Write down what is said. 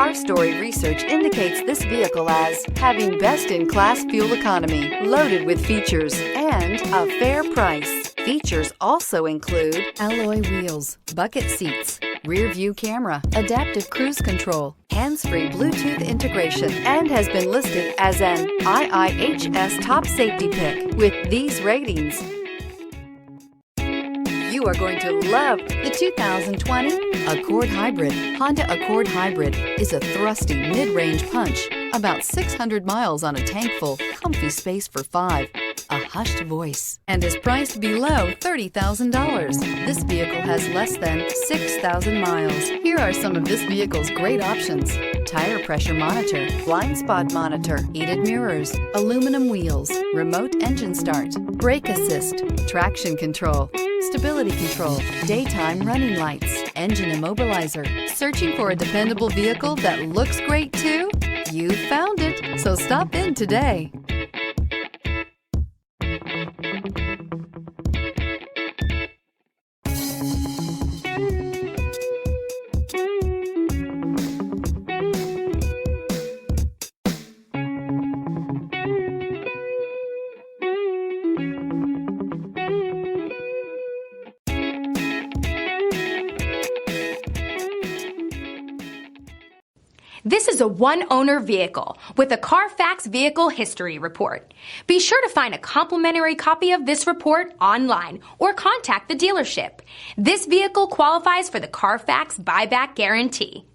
Car Story research indicates this vehicle as having best-in-class fuel economy, loaded with features, and a fair price. Features also include alloy wheels, bucket seats, rear view camera, adaptive cruise control, hands-free Bluetooth integration, and has been listed as an IIHS top safety pick with these ratings. You are going to love the 2020 Accord Hybrid. Honda Accord Hybrid is a thrusty mid-range punch, about 600 miles on a tank full, comfy space for 5, a hushed voice, and is priced below $30,000. This vehicle has less than 6,000 miles. Here are some of this vehicle's great options: tire pressure monitor, blind spot monitor, heated mirrors, aluminum wheels, remote engine start, brake assist, traction control, stability control, daytime running lights, engine immobilizer. Searching for a dependable vehicle that looks great too? You found it, so stop in today. This is a one-owner vehicle with a Carfax Vehicle History Report. Be sure to find a complimentary copy of this report online or contact the dealership. This vehicle qualifies for the Carfax Buyback Guarantee.